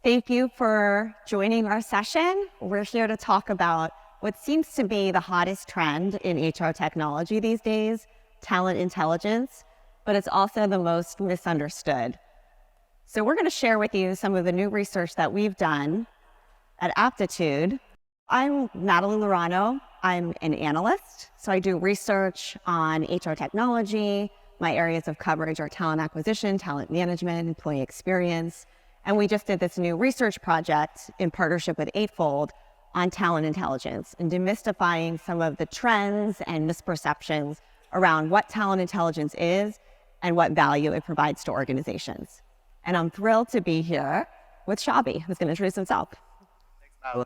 Thank you for joining our session. We're here to talk about what seems to be the hottest trend in HR technology these days, talent intelligence, but it's also the most misunderstood. So we're going to share with you some of the new research that we've done at Aptitude. I'm Natalie Lorano. I'm an analyst, so I do research on HR technology. My areas of coverage are talent acquisition, talent management, employee experience. And we just did this new research project in partnership with Eightfold on talent intelligence and demystifying some of the trends and misperceptions around what talent intelligence is and what value it provides to organizations. And I'm thrilled to be here with Shabi, who's going to introduce himself. Thanks, Madeline.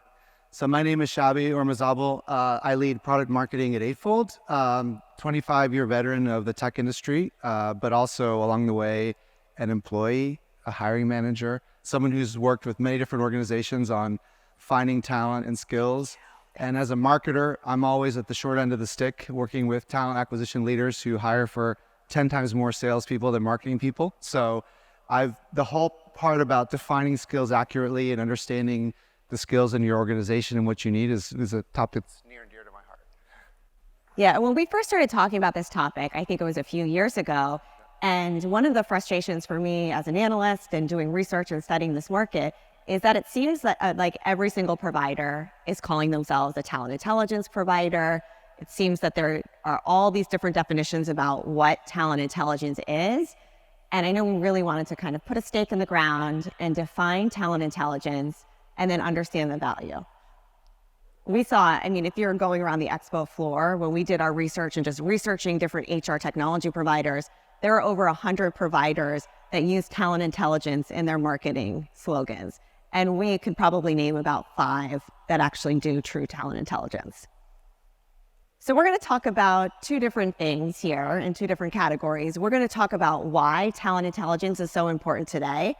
So my name is Shabi Ormazabal. I lead product marketing at Eightfold, 25-year veteran of the tech industry, but also along the way, an employee, a hiring manager, someone who's worked with many different organizations on finding talent and skills. And as a marketer, I'm always at the short end of the stick, working with talent acquisition leaders who hire for 10 times more salespeople than marketing people. So the whole part about defining skills accurately and understanding the skills in your organization and what you need is a topic that's near and dear to my heart. Yeah, when we first started talking about this topic, I think it was a few years ago, and one of the frustrations for me as an analyst and doing research and studying this market is that it seems that like every single provider is calling themselves a talent intelligence provider. It seems that there are all these different definitions about what talent intelligence is. And I know we really wanted to kind of put a stake in the ground and define talent intelligence and then understand the value. We saw, if you're going around the expo floor, when we did our research and just researching different HR technology providers, there are over 100 providers that use talent intelligence in their marketing slogans. And we could probably name about 5 that actually do true talent intelligence. So we're going to talk about 2 different things here in 2 different categories. We're going to talk about why talent intelligence is so important today,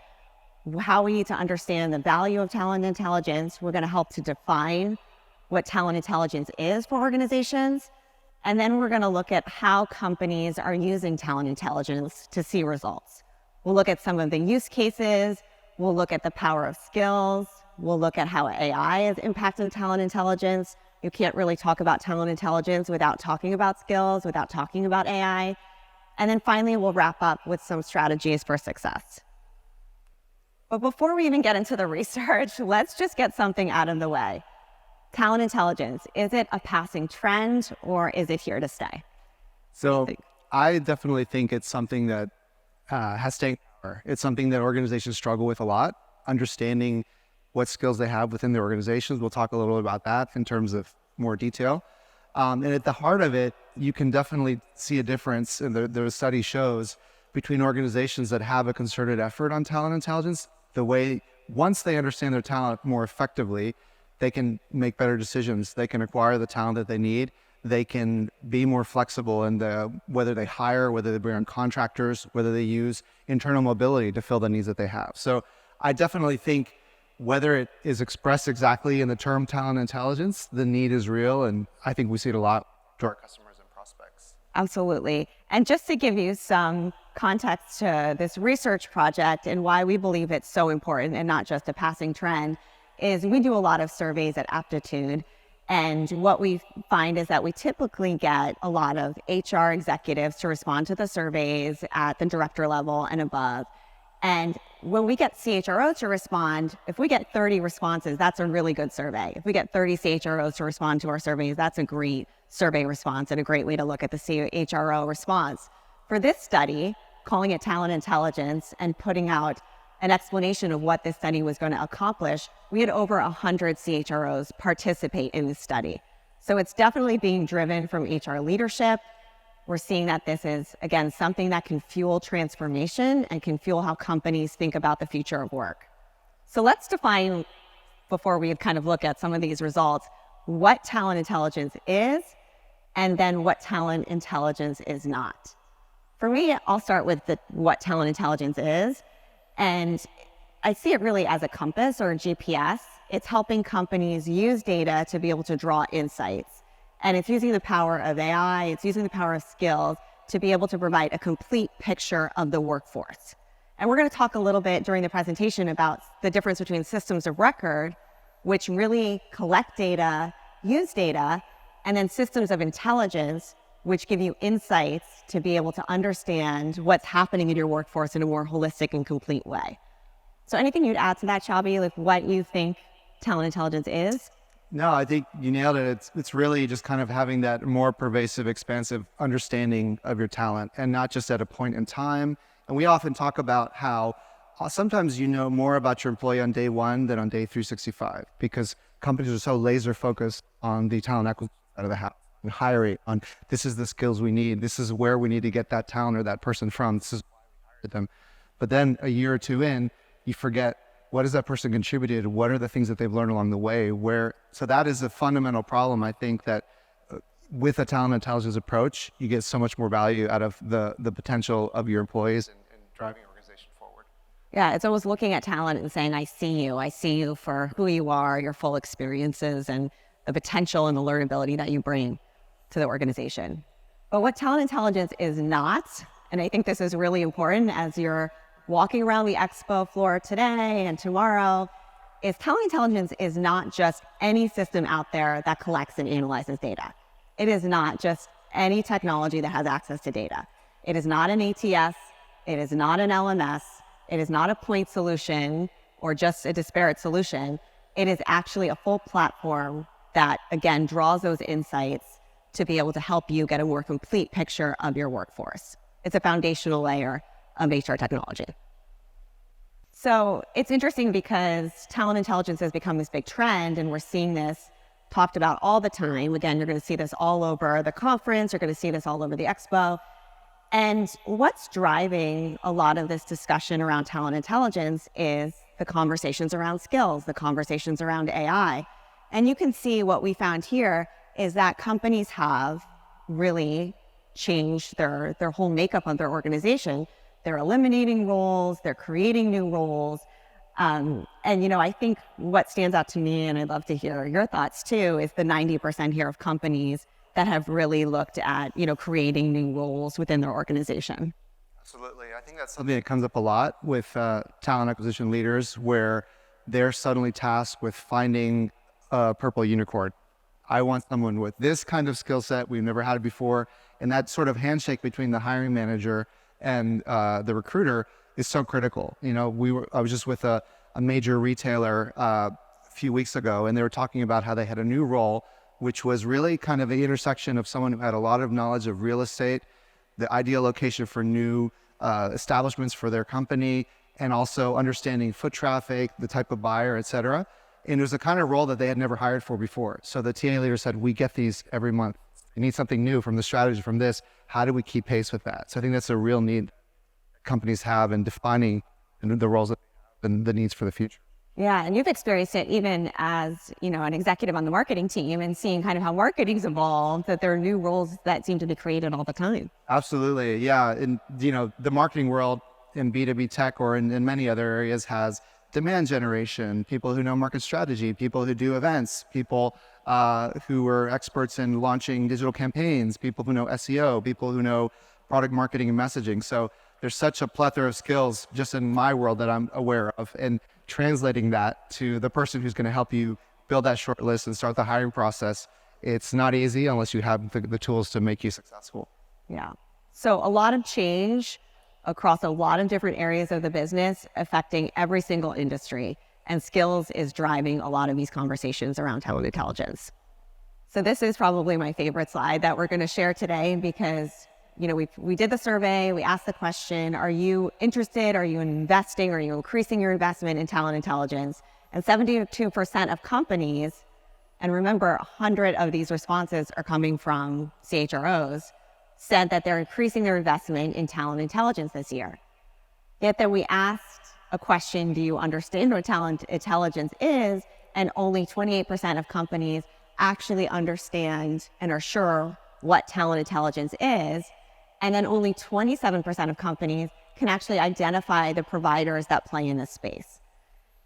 how we need to understand the value of talent intelligence. We're going to help to define what talent intelligence is for organizations. And then we're going to look at how companies are using talent intelligence to see results. We'll look at some of the use cases. We'll look at the power of skills. We'll look at how AI is impacting talent intelligence. You can't really talk about talent intelligence without talking about skills, without talking about AI. And then finally, we'll wrap up with some strategies for success. But before we even get into the research, let's just get something out of the way. Talent intelligence, is it a passing trend or is it here to stay? So I definitely think it's something that has staying power. It's something that organizations struggle with a lot, understanding what skills they have within their organizations. We'll talk a little bit about that in terms of more detail. And at the heart of it, you can definitely see a difference, and the study shows, between organizations that have a concerted effort on talent intelligence. The way, once they understand their talent more effectively, they can make better decisions. They can acquire the talent that they need. They can be more flexible in whether they hire, whether they bring on contractors, whether they use internal mobility to fill the needs that they have. So I definitely think whether it is expressed exactly in the term talent intelligence, the need is real. And I think we see it a lot to our customers and prospects. Absolutely. And just to give you some context to this research project and why we believe it's so important and not just a passing trend, is we do a lot of surveys at Aptitude. And what we find is that we typically get a lot of HR executives to respond to the surveys at the director level and above. And when we get CHROs to respond, if we get 30 responses, that's a really good survey. If we get 30 CHROs to respond to our surveys, that's a great survey response and a great way to look at the CHRO response. For this study, calling it talent intelligence and putting out an explanation of what this study was going to accomplish, we had over 100 CHROs participate in this study. So it's definitely being driven from HR leadership. We're seeing that this is, again, something that can fuel transformation and can fuel how companies think about the future of work. So let's define, before we kind of look at some of these results, what talent intelligence is and then what talent intelligence is not. For me, I'll start with what talent intelligence is. And I see it really as a compass or a GPS. It's helping companies use data to be able to draw insights. And it's using the power of AI, it's using the power of skills to be able to provide a complete picture of the workforce. And we're going to talk a little bit during the presentation about the difference between systems of record, which really collect data, use data, and then systems of intelligence, which give you insights to be able to understand what's happening in your workforce in a more holistic and complete way. So anything you'd add to that, Chabi, like what you think talent intelligence is? No, I think you nailed it. It's really just kind of having that more pervasive, expansive understanding of your talent, and not just at a point in time. And we often talk about how sometimes you know more about your employee on day one than on day 365, because companies are so laser focused on the talent acquisition side of the house and hiring on this is the skills we need. This is where we need to get that talent or that person from. This is why we hired them. But then a year or two in, you forget, what has that person contributed? What are the things that they've learned along the way? So that is a fundamental problem. I think that with a talent intelligence approach, you get so much more value out of the potential of your employees and driving your organization forward. Yeah, it's almost looking at talent and saying, I see you for who you are, your full experiences, and the potential and the learnability that you bring to the organization. But what talent intelligence is not, and I think this is really important as you're walking around the expo floor today and tomorrow, is talent intelligence is not just any system out there that collects and analyzes data. It is not just any technology that has access to data. It is not an ATS. It is not an LMS. It is not a point solution or just a disparate solution. It is actually a full platform that, again, draws those insights to be able to help you get a more complete picture of your workforce. It's a foundational layer of HR technology. So it's interesting because talent intelligence has become this big trend, and we're seeing this talked about all the time. Again, you're going to see this all over the conference. You're going to see this all over the expo. And what's driving a lot of this discussion around talent intelligence is the conversations around skills, the conversations around AI. And you can see what we found here is that companies have really changed their whole makeup of their organization. They're eliminating roles, they're creating new roles. And, I think what stands out to me, and I'd love to hear your thoughts too, is the 90% here of companies that have really looked at, creating new roles within their organization. Absolutely. I think that's something that comes up a lot with talent acquisition leaders, where they're suddenly tasked with finding a purple unicorn. I want someone with this kind of skill set. We've never had it before. And that sort of handshake between the hiring manager and the recruiter is so critical. I was just with a major retailer a few weeks ago, and they were talking about how they had a new role, which was really kind of the intersection of someone who had a lot of knowledge of real estate, the ideal location for new establishments for their company, and also understanding foot traffic, the type of buyer, et cetera. And it was the kind of role that they had never hired for before. So the TA leader said, we get these every month. You need something new from the strategy from this. How do we keep pace with that? So I think that's a real need companies have in defining the roles that they have and the needs for the future. Yeah, and you've experienced it even as, an executive on the marketing team, and seeing kind of how marketing's evolved, that there are new roles that seem to be created all the time. Absolutely, yeah. And, the marketing world in B2B tech or in many other areas has demand generation, people who know market strategy, people who do events, people who are experts in launching digital campaigns, people who know SEO, people who know product marketing and messaging. So there's such a plethora of skills just in my world that I'm aware of, and translating that to the person who's going to help you build that short list and start the hiring process, it's not easy unless you have the tools to make you successful. Yeah. So a lot of change across a lot of different areas of the business affecting every single industry, and skills is driving a lot of these conversations around talent intelligence. So this is probably my favorite slide that we're going to share today, because we did the survey, we asked the question, are you interested, are you investing, are you increasing your investment in talent intelligence? And 72% of companies, and remember 100 of these responses are coming from CHROs, said that they're increasing their investment in talent intelligence this year. Yet then we asked a question, do you understand what talent intelligence is? And only 28% of companies actually understand and are sure what talent intelligence is. And then only 27% of companies can actually identify the providers that play in this space.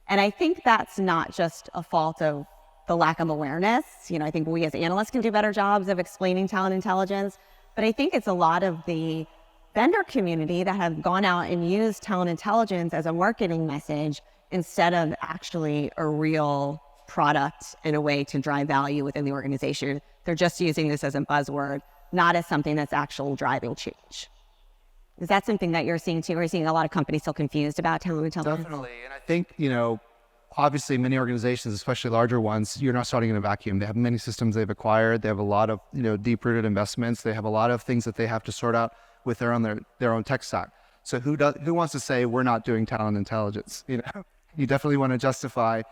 And I think that's not just a fault of the lack of awareness. I think we as analysts can do better jobs of explaining talent intelligence, but I think it's a lot of the vendor community that have gone out and used talent intelligence as a marketing message instead of actually a real product in a way to drive value within the organization. They're just using this as a buzzword, not as something that's actual driving change. Is that something that you're seeing too? Are you seeing a lot of companies still confused about talent intelligence? Definitely. And I think, obviously many organizations, especially larger ones, you're not starting in a vacuum. They have many systems they've acquired. They have a lot of, deep-rooted investments. They have a lot of things that they have to sort out with their own tech stack. So who wants to say we're not doing talent intelligence? You definitely want to justify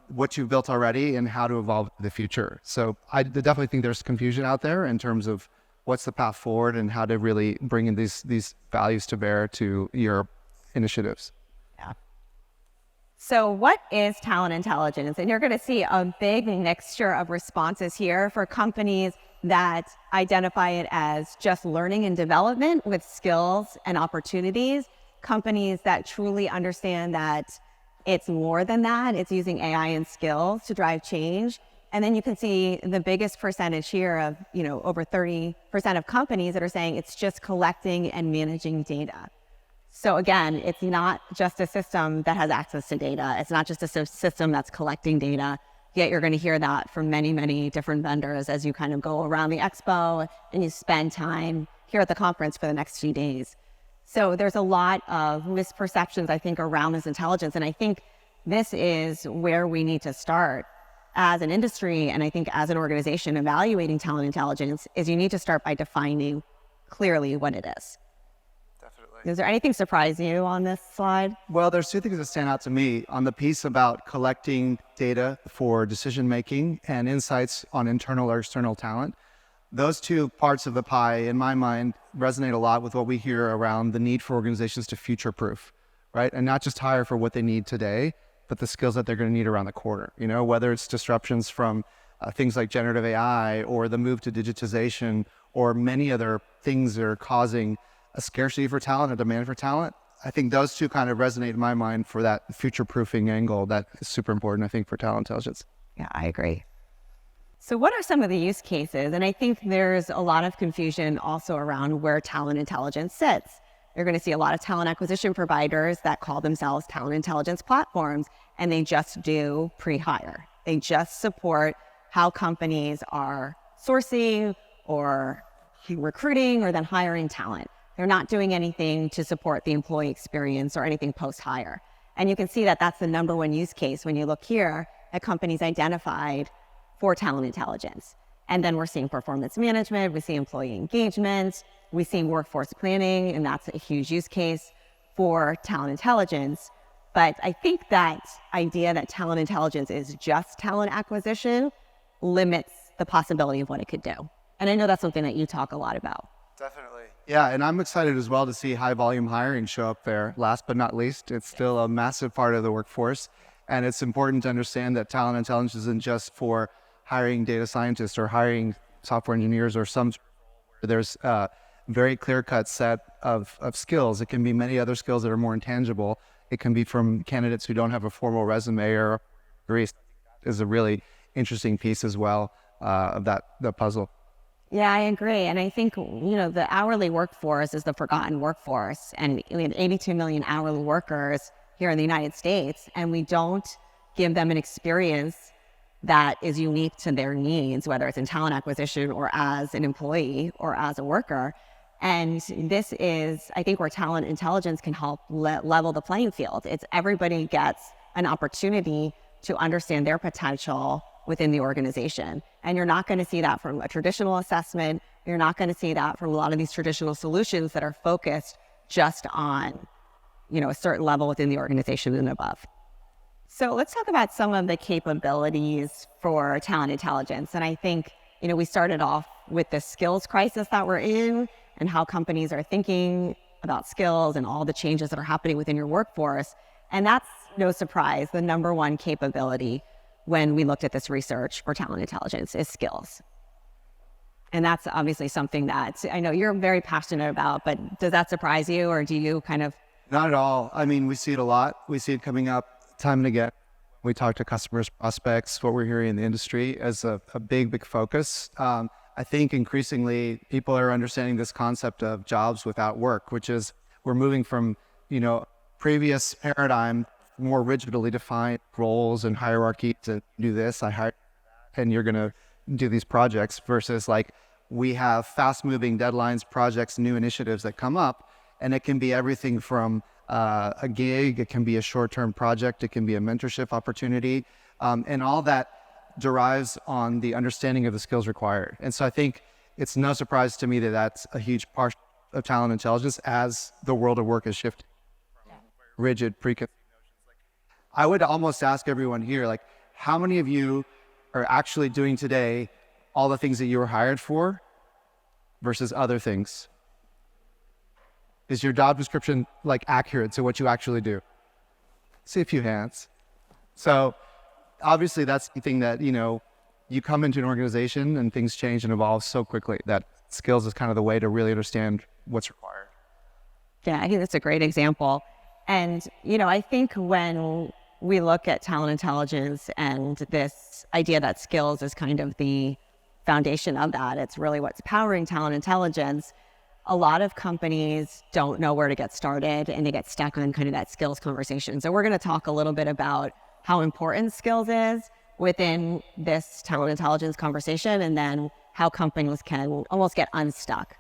what you've built already and how to evolve in the future. So I definitely think there's confusion out there in terms of what's the path forward and how to really bring in these values to bear to your initiatives. Yeah. So what is talent intelligence? And you're going to see a big mixture of responses here for companies that identify it as just learning and development with skills and opportunities, companies that truly understand that it's more than that. It's using AI and skills to drive change. And then you can see the biggest percentage here of, over 30% of companies that are saying it's just collecting and managing data. So again, it's not just a system that has access to data. It's not just a system that's collecting data. Yet you're going to hear that from many, many different vendors as you kind of go around the expo and you spend time here at the conference for the next few days. So there's a lot of misperceptions, I think, around this intelligence. And I think this is where we need to start as an industry. And I think as an organization evaluating talent intelligence is you need to start by defining clearly what it is. Definitely. Is there anything surprise you on this slide? Well, there's two things that stand out to me on the piece about collecting data for decision-making and insights on internal or external talent. Those two parts of the pie, in my mind, resonate a lot with what we hear around the need for organizations to future-proof, right? And not just hire for what they need today, but the skills that they're going to need around the corner, whether it's disruptions from things like generative AI or the move to digitization or many other things that are causing a scarcity for talent, a demand for talent. I think those two kind of resonate in my mind for that future-proofing angle that is super important, I think, for talent intelligence. Yeah, I agree. So what are some of the use cases? And I think there's a lot of confusion also around where talent intelligence sits. You're going to see a lot of talent acquisition providers that call themselves talent intelligence platforms, and they just do pre-hire. They just support how companies are sourcing or recruiting or then hiring talent. They're not doing anything to support the employee experience or anything post-hire. And you can see that that's the number one use case when you look here at companies identified for talent intelligence. And then we're seeing performance management, we see employee engagement, we see workforce planning, and that's a huge use case for talent intelligence. But I think that idea that talent intelligence is just talent acquisition limits the possibility of what it could do. And I know that's something that you talk a lot about. Definitely. Yeah, and I'm excited as well to see high volume hiring show up there. Last but not least, it's still a massive part of the workforce. And it's important to understand that talent intelligence isn't just for hiring data scientists or hiring software engineers or some where there's a very clear-cut set of skills. It can be many other skills that are more intangible. It can be from candidates who don't have a formal resume or degree. Is a really interesting piece as well of the puzzle. Yeah, I agree. And I think, the hourly workforce is the forgotten workforce. And we have 82 million hourly workers here in the United States, and we don't give them an experience that is unique to their needs, whether it's in talent acquisition or as an employee or as a worker. And this is, I think, where talent intelligence can help level the playing field. It's everybody gets an opportunity to understand their potential within the organization. And you're not going to see that from a traditional assessment. You're not going to see that from a lot of these traditional solutions that are focused just on, a certain level within the organization and above. So let's talk about some of the capabilities for talent intelligence. And I think, we started off with the skills crisis that we're in and how companies are thinking about skills and all the changes that are happening within your workforce. And that's no surprise. The number one capability when we looked at this research for talent intelligence is skills. And that's obviously something that I know you're very passionate about, but does that surprise you, or do you kind of? Not at all. I mean, we see it a lot. We see it coming up time and again. We talk to customers, prospects, what we're hearing in the industry as a big focus. I think increasingly people are understanding this concept of jobs without work, which is we're moving from, previous paradigm, more rigidly defined roles and hierarchies and do this, I hire, and you're going to do these projects versus like we have fast moving deadlines, projects, new initiatives that come up, and it can be everything from a gig, it can be a short-term project, it can be a mentorship opportunity, and all that derives on the understanding of the skills required. And so I think it's no surprise to me that that's a huge part of talent intelligence as the world of work is shifting. Rigid preconceived notions. I would almost ask everyone here, like, how many of you are actually doing today all the things that you were hired for versus other things? Is your job description like accurate to what you actually do? See a few hands. So obviously that's something that, you come into an organization and things change and evolve so quickly that skills is kind of the way to really understand what's required. Yeah, I think that's a great example. And, I think when we look at talent intelligence and this idea that skills is kind of the foundation of that, it's really what's powering talent intelligence. A lot of companies don't know where to get started and they get stuck on kind of that skills conversation. So we're going to talk a little bit about how important skills is within this talent intelligence conversation and then how companies can almost get unstuck.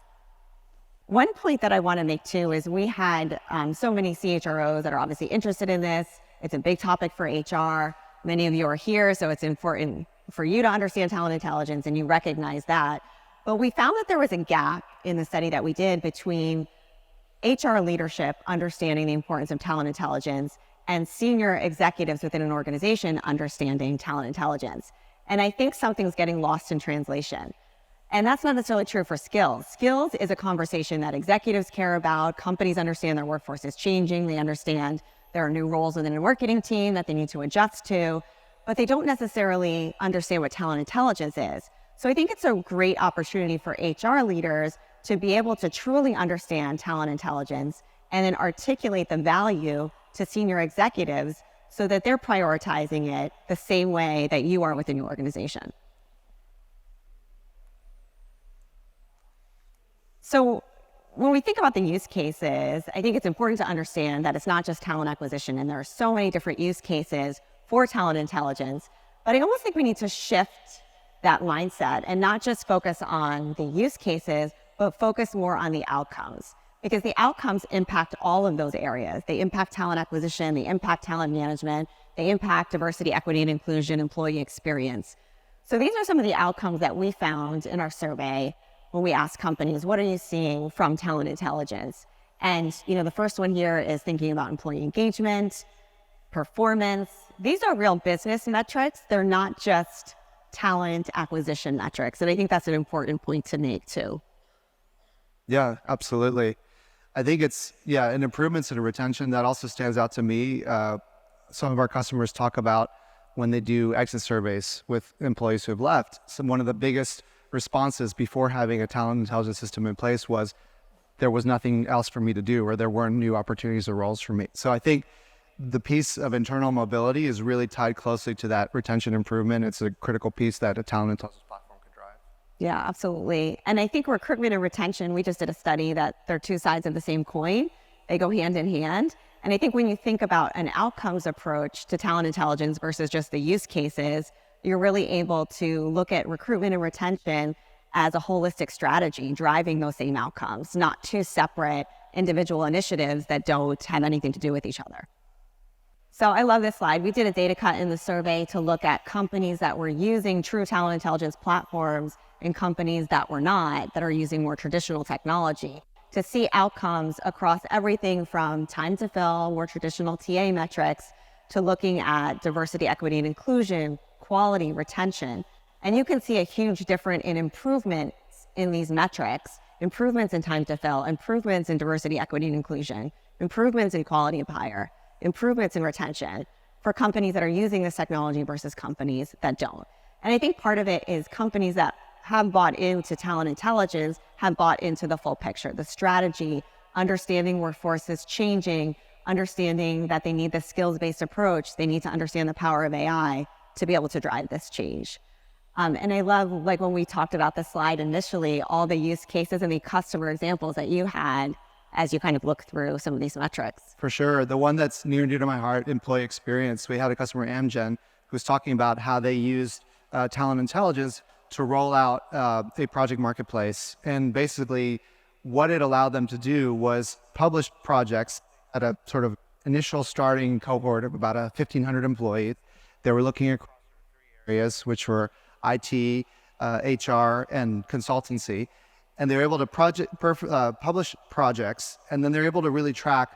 One point that I want to make too is we had so many CHROs that are obviously interested in this. It's a big topic for HR. Many of you are here, so it's important for you to understand talent intelligence and you recognize that. But we found that there was a gap in the study that we did between HR leadership understanding the importance of talent intelligence and senior executives within an organization understanding talent intelligence. And I think something's getting lost in translation. And that's not necessarily true for skills. Skills is a conversation that executives care about. Companies understand their workforce is changing. They understand there are new roles within a marketing team that they need to adjust to, but they don't necessarily understand what talent intelligence is. So I think it's a great opportunity for HR leaders to be able to truly understand talent intelligence and then articulate the value to senior executives so that they're prioritizing it the same way that you are within your organization. So when we think about the use cases, I think it's important to understand that it's not just talent acquisition, and there are so many different use cases for talent intelligence. But I almost think we need to shift that mindset and not just focus on the use cases, but focus more on the outcomes, because the outcomes impact all of those areas. They impact talent acquisition, they impact talent management, they impact diversity, equity, and inclusion, employee experience. So these are some of the outcomes that we found in our survey when we asked companies, what are you seeing from talent intelligence? And, the first one here is thinking about employee engagement, performance. These are real business metrics. They're not just talent acquisition metrics. And I think that's an important point to make too. Yeah, absolutely. I think it's, and improvements in retention, that also stands out to me. Some of our customers talk about when they do exit surveys with employees who have left. So one of the biggest responses before having a talent intelligence system in place was there was nothing else for me to do, or there weren't new opportunities or roles for me. So I think the piece of internal mobility is really tied closely to that retention improvement. It's a critical piece that a talent intelligence platform can drive. Yeah, absolutely. And I think recruitment and retention, we just did a study that they're two sides of the same coin. They go hand in hand. And I think when you think about an outcomes approach to talent intelligence versus just the use cases, you're really able to look at recruitment and retention as a holistic strategy, driving those same outcomes, not two separate individual initiatives that don't have anything to do with each other. So I love this slide. We did a data cut in the survey to look at companies that were using true talent intelligence platforms and companies that were not, that are using more traditional technology, to see outcomes across everything from time to fill, more traditional TA metrics, to looking at diversity, equity, and inclusion, quality, retention. And you can see a huge difference in improvements in these metrics, improvements in time to fill, improvements in diversity, equity, and inclusion, improvements in quality of hire, improvements in retention for companies that are using this technology versus companies that don't. And I think part of it is companies that have bought into talent intelligence have bought into the full picture, the strategy, understanding workforce is changing, understanding that they need the skills-based approach, they need to understand the power of AI to be able to drive this change. And I love, like when we talked about the slide initially, all the use cases and the customer examples that you had as you kind of look through some of these metrics. For sure. The one that's near and dear to my heart, employee experience. We had a customer, Amgen, who was talking about how they used talent intelligence to roll out a project marketplace. And basically what it allowed them to do was publish projects at a sort of initial starting cohort of about 1,500 employees. They were looking at areas, which were IT, HR, and consultancy. And they're able to publish projects, and then they're able to really track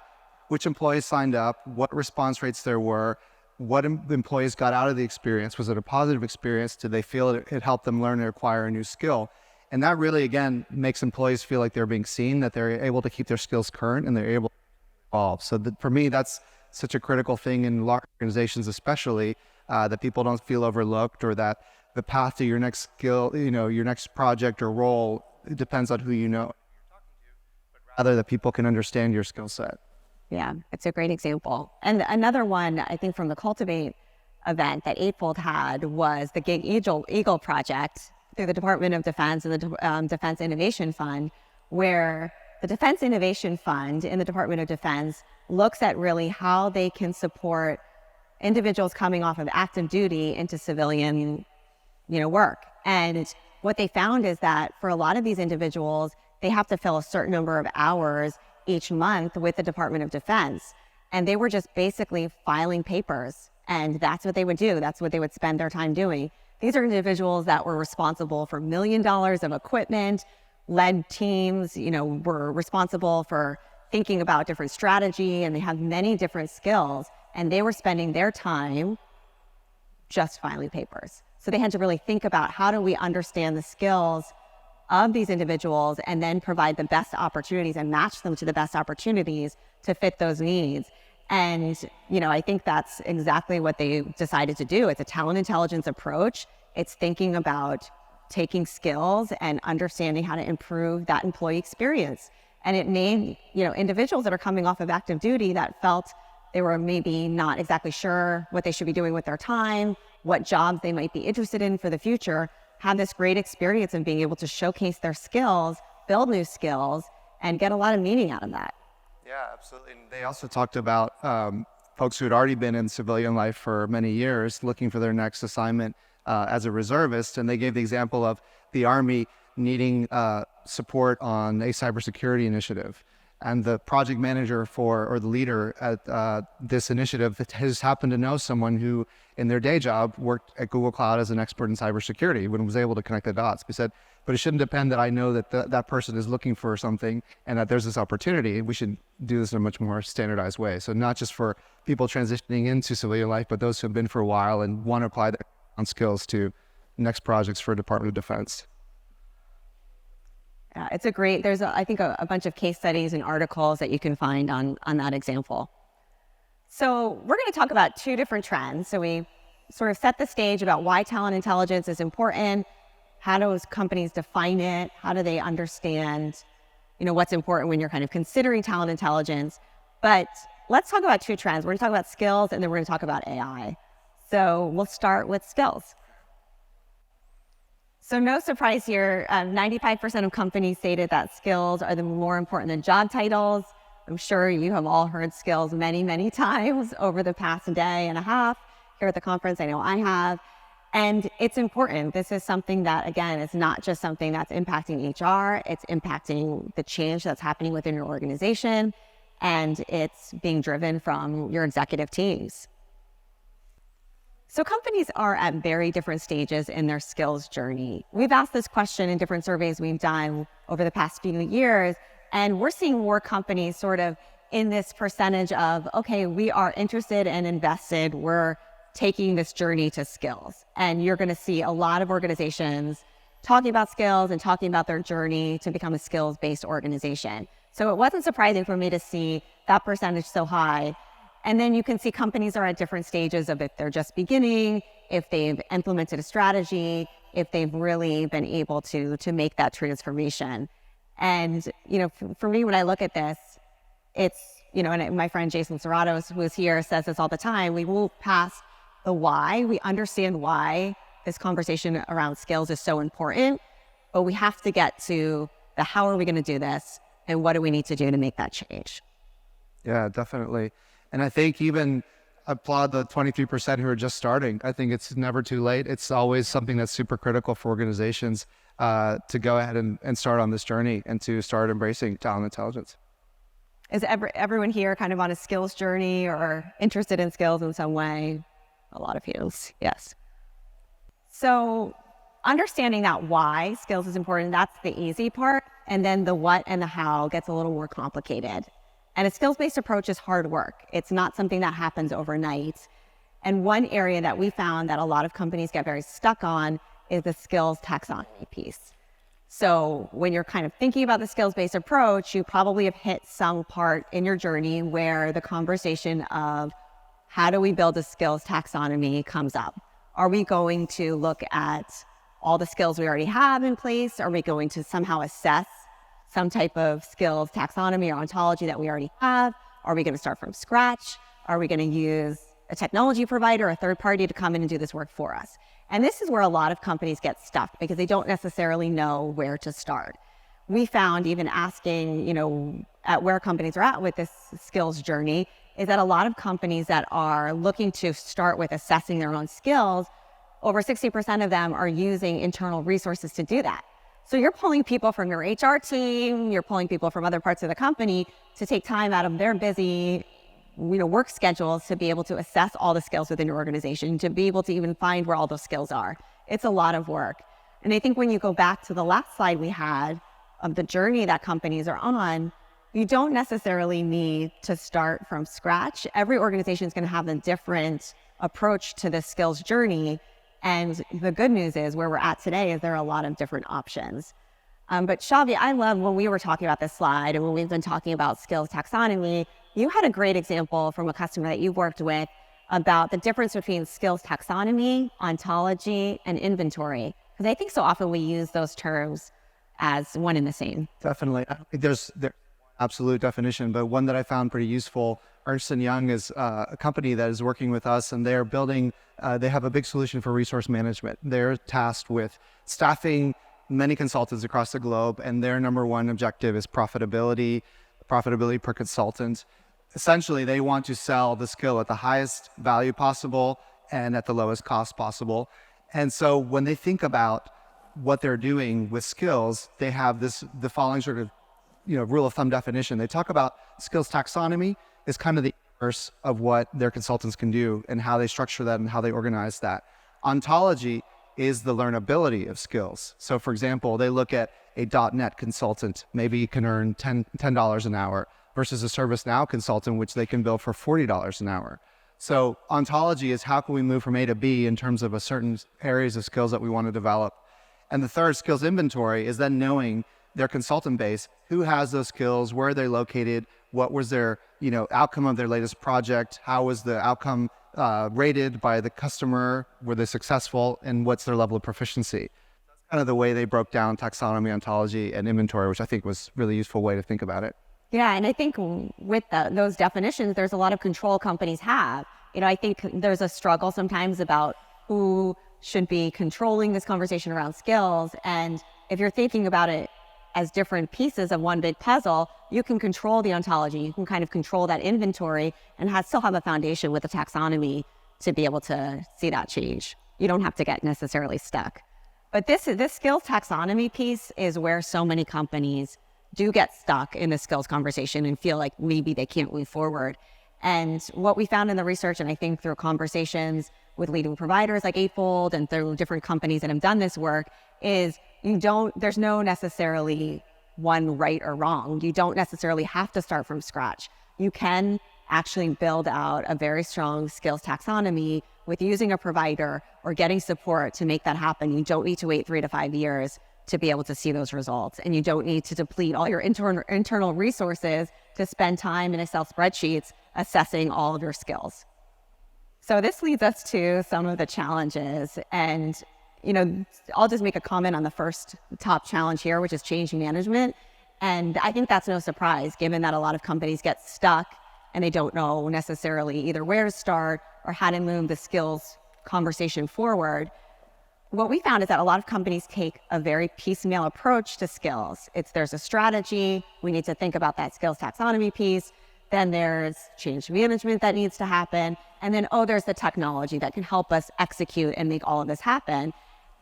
which employees signed up, what response rates there were, what employees got out of the experience. Was it a positive experience? Did they feel it helped them learn and acquire a new skill? And that really, again, makes employees feel like they're being seen, that they're able to keep their skills current, and they're able to evolve. So for me, that's such a critical thing in large organizations, especially that people don't feel overlooked, or that the path to your next skill, your next project or role, it depends on who you know, but rather that people can understand your skill set. Yeah, it's a great example. And another one, I think, from the Cultivate event that Eightfold had was the Gig Eagle project through the Department of Defense and the Defense Innovation Fund, where the Defense Innovation Fund in the Department of Defense looks at really how they can support individuals coming off of active duty into civilian, work. And what they found is that for a lot of these individuals, they have to fill a certain number of hours each month with the Department of Defense. And they were just basically filing papers. And that's what they would do. That's what they would spend their time doing. These are individuals that were responsible for $1 million of equipment, led teams, were responsible for thinking about different strategy, and they have many different skills. And they were spending their time just filing papers. So they had to really think about, how do we understand the skills of these individuals and then provide the best opportunities and match them to the best opportunities to fit those needs. And, I think that's exactly what they decided to do. It's a talent intelligence approach. It's thinking about taking skills and understanding how to improve that employee experience. And it made, individuals that are coming off of active duty that felt they were maybe not exactly sure what they should be doing with their time, what jobs they might be interested in for the future, have this great experience of being able to showcase their skills, build new skills, and get a lot of meaning out of that. Yeah, absolutely. And they also talked about folks who had already been in civilian life for many years looking for their next assignment as a reservist. And they gave the example of the Army needing support on a cybersecurity initiative. And the project manager or the leader at this initiative has happened to know someone who, in their day job, worked at Google Cloud as an expert in cybersecurity, when was able to connect the dots. We said, but it shouldn't depend that I know that that person is looking for something and that there's this opportunity. We should do this in a much more standardized way. So not just for people transitioning into civilian life, but those who have been for a while and want to apply their skills to next projects for Department of Defense. Yeah, it's there's I think a bunch of case studies and articles that you can find on that example. So we're going to talk about two different trends. So we sort of set the stage about why talent intelligence is important. How do companies define it? How do they understand, what's important when you're kind of considering talent intelligence? But let's talk about two trends. We're going to talk about skills, and then we're going to talk about AI. So we'll start with skills. So no surprise here, 95% of companies stated that skills are more important than job titles. I'm sure you have all heard skills many, many times over the past day and a half here at the conference. I know I have. And it's important. This is something that, again, is not just something that's impacting HR. It's impacting the change that's happening within your organization. And it's being driven from your executive teams. So companies are at very different stages in their skills journey. We've asked this question in different surveys we've done over the past few years, and we're seeing more companies sort of in this percentage of, okay, we are interested and invested, we're taking this journey to skills. And you're going to see a lot of organizations talking about skills and talking about their journey to become a skills-based organization. So it wasn't surprising for me to see that percentage so high. And then you can see companies are at different stages of if they're just beginning, if they've implemented a strategy, if they've really been able to make that transformation. And, for me, when I look at this, it's, and my friend Jason Serratos, who is here, says this all the time, we move past the why. We understand why this conversation around skills is so important, but we have to get to the how are we going to do this and what do we need to do to make that change? Yeah, definitely. And I think even applaud the 23% who are just starting. I think it's never too late. It's always something that's super critical for organizations to go ahead and start on this journey and to start embracing talent intelligence. Is everyone here kind of on a skills journey or interested in skills in some way? A lot of hands, yes. So understanding that why skills is important, that's the easy part. And then the what and the how gets a little more complicated. And a skills-based approach is hard work. It's not something that happens overnight. And one area that we found that a lot of companies get very stuck on is the skills taxonomy piece. So when you're kind of thinking about the skills-based approach, you probably have hit some part in your journey where the conversation of how do we build a skills taxonomy comes up. Are we going to look at all the skills we already have in place? Are we going to somehow assess some type of skills taxonomy or ontology that we already have? Are we going to start from scratch? Are we going to use a technology provider, a third party to come in and do this work for us? And this is where a lot of companies get stuck because they don't necessarily know where to start. We found even asking, at where companies are at with this skills journey is that a lot of companies that are looking to start with assessing their own skills, over 60% of them are using internal resources to do that. So you're pulling people from your HR team, you're pulling people from other parts of the company to take time out of their busy, work schedules to be able to assess all the skills within your organization, to be able to even find where all those skills are. It's a lot of work. And I think when you go back to the last slide we had of the journey that companies are on, you don't necessarily need to start from scratch. Every organization is going to have a different approach to the skills journey. And the good news is where we're at today is there are a lot of different options. But Shaavi, I love when we were talking about this slide and when we've been talking about skills taxonomy, you had a great example from a customer that you worked with about the difference between skills taxonomy, ontology, and inventory. Because I think so often we use those terms as one and the same. Definitely. I don't think there's absolute definition, but one that I found pretty useful. Ernst & Young is a company that is working with us, and they're building, they have a big solution for resource management. They're tasked with staffing many consultants across the globe, and their number one objective is profitability per consultant. Essentially, they want to sell the skill at the highest value possible and at the lowest cost possible. And so when they think about what they're doing with skills, they have the following sort of rule of thumb definition. They talk about skills taxonomy is kind of the inverse of what their consultants can do and how they structure that and how they organize that. Ontology is the learnability of skills. So for example, they look at a .NET consultant, maybe you can earn $10 an hour versus a ServiceNow consultant, which they can bill for $40 an hour. So ontology is how can we move from A to B in terms of a certain areas of skills that we want to develop. And the third, skills inventory, is then knowing their consultant base, who has those skills, where are they located, what was their outcome of their latest project, how was the outcome rated by the customer, were they successful, and what's their level of proficiency. That's kind of the way they broke down taxonomy, ontology, and inventory, which I think was a really useful way to think about it. Yeah, and I think with those definitions, there's a lot of control companies have. I think there's a struggle sometimes about who should be controlling this conversation around skills. And if you're thinking about it as different pieces of one big puzzle, you can control the ontology, you can kind of control that inventory and still have a foundation with the taxonomy to be able to see that change. You don't have to get necessarily stuck. But this skills taxonomy piece is where so many companies do get stuck in the skills conversation and feel like maybe they can't move forward. And what we found in the research, and I think through conversations with leading providers like Eightfold and through different companies that have done this work, is there's no necessarily one right or wrong. You don't necessarily have to start from scratch. You can actually build out a very strong skills taxonomy with using a provider or getting support to make that happen. You don't need to wait 3 to 5 years to be able to see those results. And you don't need to deplete all your internal resources to spend time in Excel spreadsheets assessing all of your skills. So this leads us to some of the challenges. And, I'll just make a comment on the first top challenge here, which is change management. And I think that's no surprise, given that a lot of companies get stuck and they don't know necessarily either where to start or how to move the skills conversation forward. what we found is that a lot of companies take a very piecemeal approach to skills. There's a strategy. We need to think about that skills taxonomy piece. Then there's change management that needs to happen. And then, there's the technology that can help us execute and make all of this happen.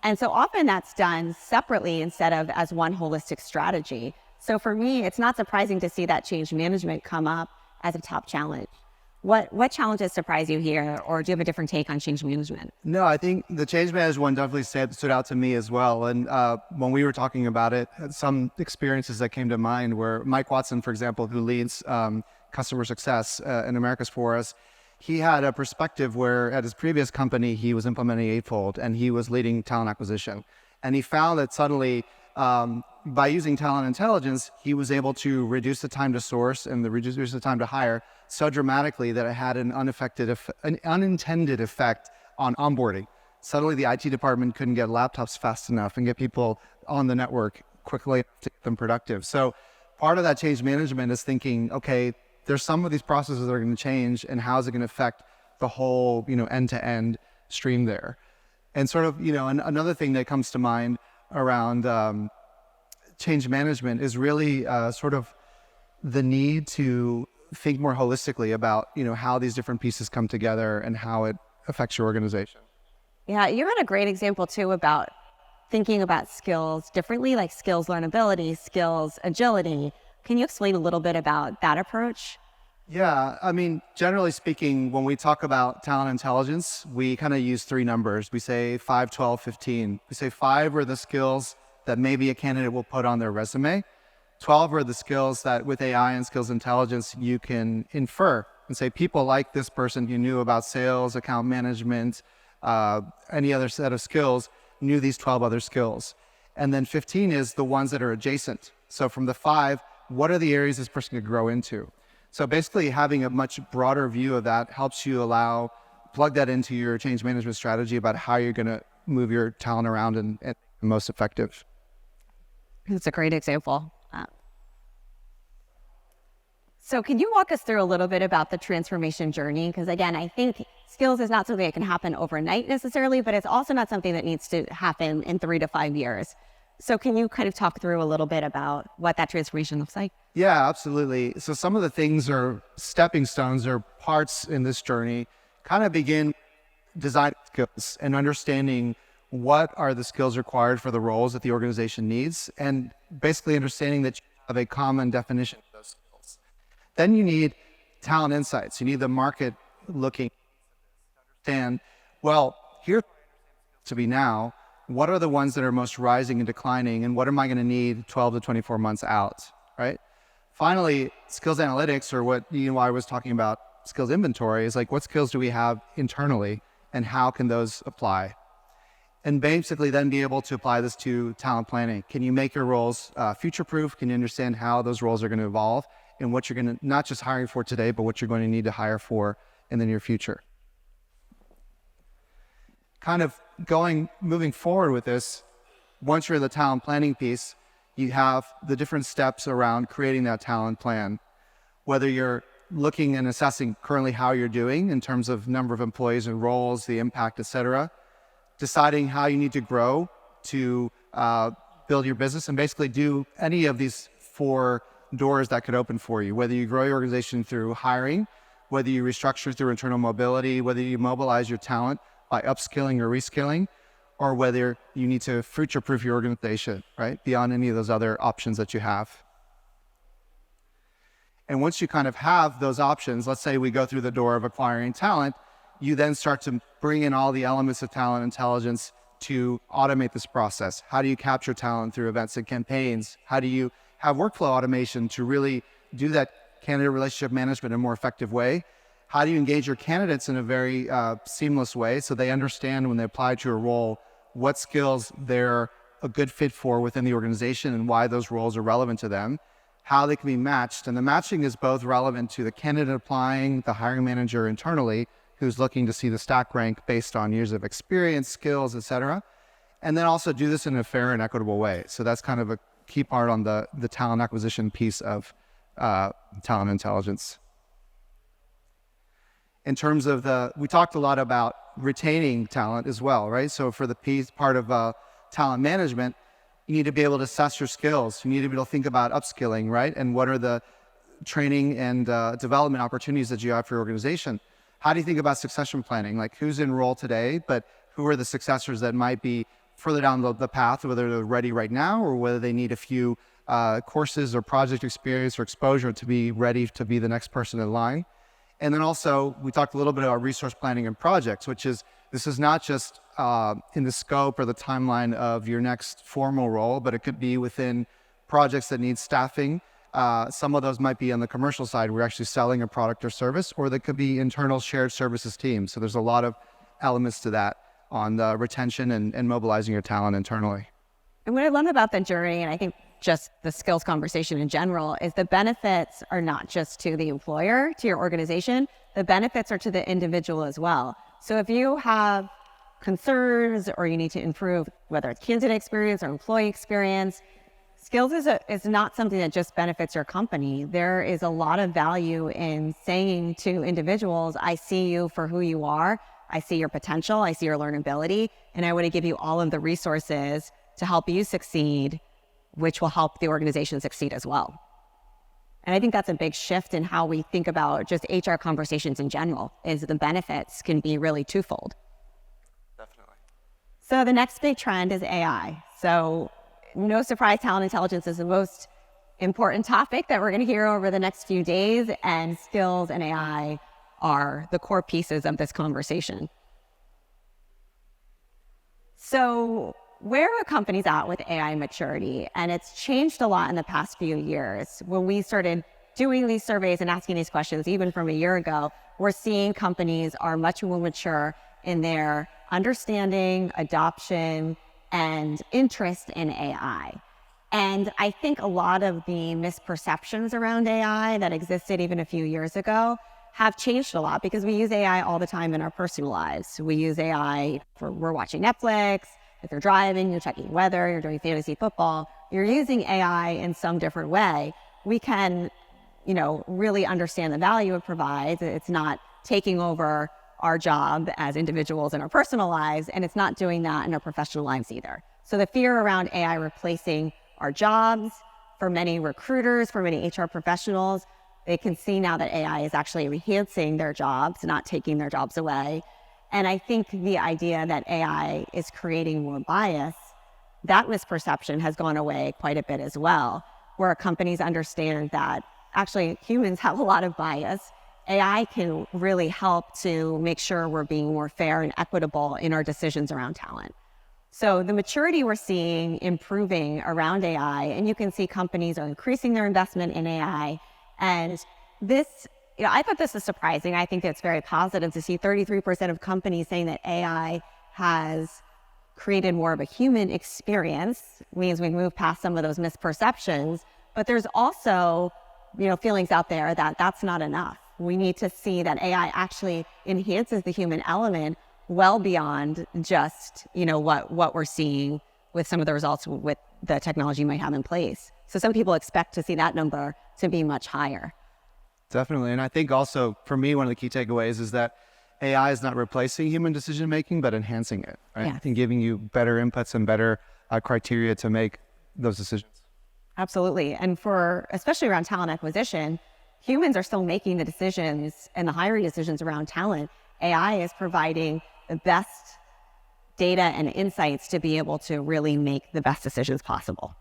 And so often that's done separately instead of as one holistic strategy. So for me, it's not surprising to see that change management come up as a top challenge. What challenges surprise you here, or do you have a different take on change management? No, I think the change management one definitely stood out to me as well. And when we were talking about it, some experiences that came to mind were Mike Watson, for example, who leads customer success in Americas for us. He had a perspective where at his previous company, he was implementing Eightfold and he was leading talent acquisition. And he found that suddenly by using talent intelligence, he was able to reduce the time to source and reduce the time to hire so dramatically that it had an unintended effect on onboarding. Suddenly the IT department couldn't get laptops fast enough and get people on the network quickly to get them productive. So part of that change management is thinking, okay, there's some of these processes that are going to change, and how is it going to affect the whole, end-to-end stream there? And sort of, another thing that comes to mind around change management is really sort of the need to think more holistically about, how these different pieces come together and how it affects your organization. Yeah, you had a great example too about thinking about skills differently, like skills learnability, skills agility. Can you explain a little bit about that approach? Yeah, I mean, generally speaking, when we talk about talent intelligence, we kind of use three numbers. We say 5, 12, 15. We say 5 are the skills that maybe a candidate will put on their resume. 12 are the skills that with AI and skills intelligence, you can infer and say, people like this person who knew about sales, account management, any other set of skills, knew these 12 other skills. And then 15 is the ones that are adjacent. So from the 5, what are the areas this person could grow into? So basically having a much broader view of that helps you plug that into your change management strategy about how you're going to move your talent around and most effective. That's a great example. So can you walk us through a little bit about the transformation journey? Because again, I think skills is not something that can happen overnight necessarily, but it's also not something that needs to happen in 3 to 5 years. So can you kind of talk through a little bit about what that transformation looks like? Yeah, absolutely. So some of the things are stepping stones or parts in this journey kind of begin design skills and understanding what are the skills required for the roles that the organization needs, and basically understanding that you have a common definition of those skills. Then you need talent insights. You need the market looking to understand, well, here's to be now. What are the ones that are most rising and declining, and what am I going to need 12 to 24 months out, right? Finally, skills analytics, or what I was talking about skills inventory, is like, what skills do we have internally and how can those apply? And basically then be able to apply this to talent planning. Can you make your roles future-proof? Can you understand how those roles are going to evolve and what you're going to, not just hiring for today, but what you're going to need to hire for in the near future? Kind of moving forward with this, once you're in the talent planning piece, you have the different steps around creating that talent plan. Whether you're looking and assessing currently how you're doing in terms of number of employees and roles, the impact, et cetera, deciding how you need to grow to build your business and basically do any of these 4 doors that could open for you, whether you grow your organization through hiring, whether you restructure through internal mobility, whether you mobilize your talent by upskilling or reskilling, or whether you need to future-proof your organization, right, beyond any of those other options that you have. And once you kind of have those options, let's say we go through the door of acquiring talent, you then start to bring in all the elements of talent intelligence to automate this process. How do you capture talent through events and campaigns? How do you have workflow automation to really do that candidate relationship management in a more effective way? How do you engage your candidates in a very seamless way so they understand when they apply to a role what skills they're a good fit for within the organization and why those roles are relevant to them, how they can be matched. And the matching is both relevant to the candidate applying, the hiring manager internally, who's looking to see the stack rank based on years of experience, skills, et cetera, and then also do this in a fair and equitable way. So that's kind of a key part on the talent acquisition piece of talent intelligence. in terms of we talked a lot about retaining talent as well, right? So for the piece part of talent management, you need to be able to assess your skills. You need to be able to think about upskilling, right? And what are the training and development opportunities that you have for your organization? How do you think about succession planning? Like who's in role today, but who are the successors that might be further down the path, whether they're ready right now or whether they need a few courses or project experience or exposure to be ready to be the next person in line. And then also, we talked a little bit about resource planning and projects, this is not just in the scope or the timeline of your next formal role, but it could be within projects that need staffing. Some of those might be on the commercial side. We're actually selling a product or service, or they could be internal shared services teams. So there's a lot of elements to that on the retention and mobilizing your talent internally. And what I love about the journey, and I think just the skills conversation in general, is the benefits are not just to the employer, to your organization, the benefits are to the individual as well. So if you have concerns or you need to improve, whether it's candidate experience or employee experience, skills is not something that just benefits your company. There is a lot of value in saying to individuals, I see you for who you are, I see your potential, I see your learnability, and I want to give you all of the resources to help you succeed, which will help the organization succeed as well. And I think that's a big shift in how we think about just HR conversations in general, is the benefits can be really twofold. Definitely. So the next big trend is AI. So no surprise, talent intelligence is the most important topic that we're going to hear over the next few days, and skills and AI are the core pieces of this conversation. So where are companies at with AI maturity? And it's changed a lot in the past few years. When we started doing these surveys and asking these questions, even from a year ago, we're seeing companies are much more mature in their understanding, adoption, and interest in AI. And I think a lot of the misperceptions around AI that existed even a few years ago have changed a lot, because we use AI all the time in our personal lives. We use AI we're watching Netflix. If you're driving, you're checking weather, you're doing fantasy football, you're using AI in some different way. We can, really understand the value it provides. It's not taking over our job as individuals in our personal lives, and it's not doing that in our professional lives either. So the fear around AI replacing our jobs, for many recruiters, for many HR professionals, they can see now that AI is actually enhancing their jobs, not taking their jobs away. And I think the idea that AI is creating more bias, that misperception has gone away quite a bit as well, where companies understand that actually humans have a lot of bias. AI can really help to make sure we're being more fair and equitable in our decisions around talent. So the maturity we're seeing improving around AI, and you can see companies are increasing their investment in AI. And this, I thought this was surprising. I think it's very positive to see 33% of companies saying that AI has created more of a human experience, means we've moved past some of those misperceptions. But there's also, feelings out there that that's not enough. We need to see that AI actually enhances the human element well beyond just, what we're seeing with some of the results with the technology you might have in place. So some people expect to see that number to be much higher. Definitely. And I think also for me, one of the key takeaways is that AI is not replacing human decision making, but enhancing it, right? Yeah. And giving you better inputs and better criteria to make those decisions. Absolutely. And especially around talent acquisition, humans are still making the decisions and the hiring decisions around talent. AI is providing the best data and insights to be able to really make the best decisions possible.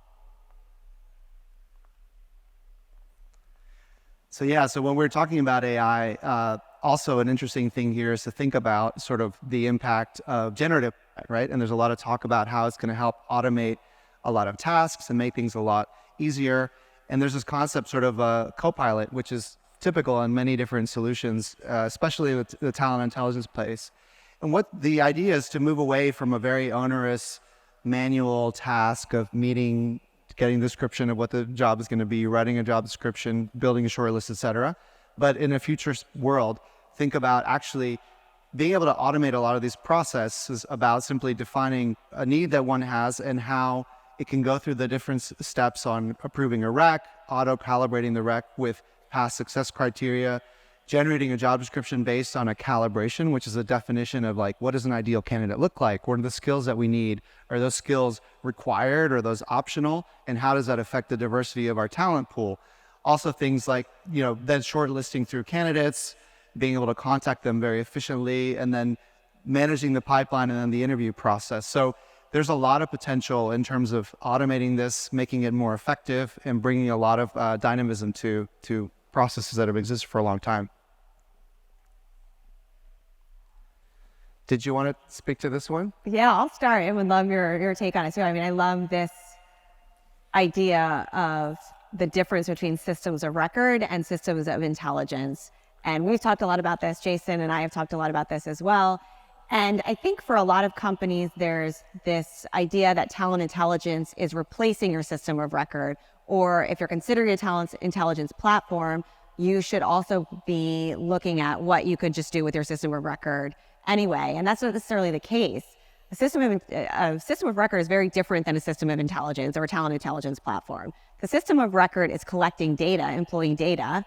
So when we're talking about AI, also an interesting thing here is to think about sort of the impact of generative AI, right? And there's a lot of talk about how it's going to help automate a lot of tasks and make things a lot easier. And there's this concept sort of a co-pilot, which is typical in many different solutions, especially in the talent intelligence place. And what the idea is to move away from a very onerous manual task of getting a description of what the job is going to be, writing a job description, building a short list, et cetera. But in a future world, think about actually being able to automate a lot of these processes about simply defining a need that one has and how it can go through the different steps on approving a rec, auto-calibrating the rec with past success criteria, generating a job description based on a calibration, which is a definition of like, what does an ideal candidate look like? What are the skills that we need? Are those skills required? Are those optional? And how does that affect the diversity of our talent pool? Also things like, then shortlisting through candidates, being able to contact them very efficiently, and then managing the pipeline and then the interview process. So there's a lot of potential in terms of automating this, making it more effective, and bringing a lot of dynamism to processes that have existed for a long time. Did you want to speak to this one? Yeah, I'll start. I would love your take on it too. I mean, I love this idea of the difference between systems of record and systems of intelligence. And we've talked a lot about this. Jason and I have talked a lot about this as well. And I think for a lot of companies, there's this idea that talent intelligence is replacing your system of record. Or if you're considering a talent intelligence platform, you should also be looking at what you could just do with your system of record anyway. And that's not necessarily the case. A system of record is very different than a system of intelligence or a talent intelligence platform. The system of record is collecting data, employee data,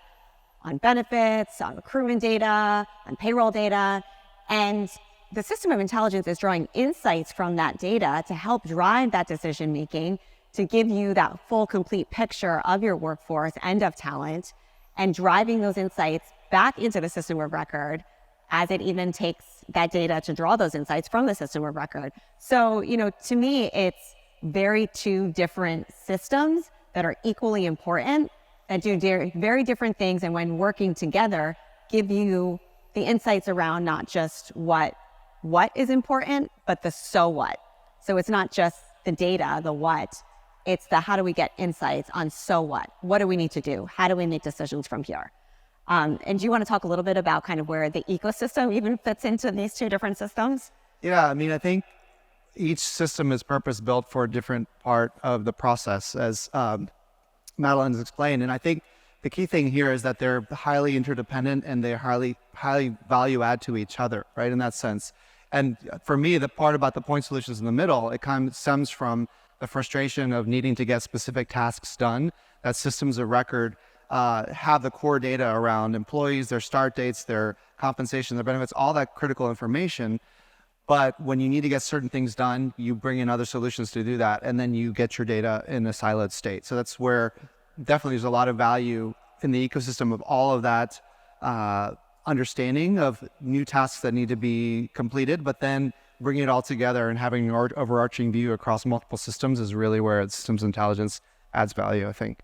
on benefits, on recruitment data, on payroll data. And the system of intelligence is drawing insights from that data to help drive that decision making, to give you that full, complete picture of your workforce and of talent, and driving those insights back into the system of record as it even takes that data to draw those insights from the system of record. So, to me, it's two different systems that are equally important, that do very different things, and when working together, give you the insights around not just what is important, but the so what. So it's not just the data, the what, it's the how do we get insights on so what? What do we need to do? How do we make decisions from here? And do you want to talk a little bit about kind of where the ecosystem even fits into these two different systems? Yeah, I mean, I think each system is purpose-built for a different part of the process, as Madeline has explained. And I think the key thing here is that they're highly interdependent and they're highly value add to each other, right, in that sense. And for me, the part about the point solutions in the middle, it kind of stems from the frustration of needing to get specific tasks done, that systems of record have the core data around employees, their start dates, their compensation, their benefits, all that critical information. But when you need to get certain things done, you bring in other solutions to do that, and then you get your data in a siloed state. So that's where definitely there's a lot of value in the ecosystem of all of that understanding of new tasks that need to be completed, but then bringing it all together and having an overarching view across multiple systems is really where systems intelligence adds value, I think.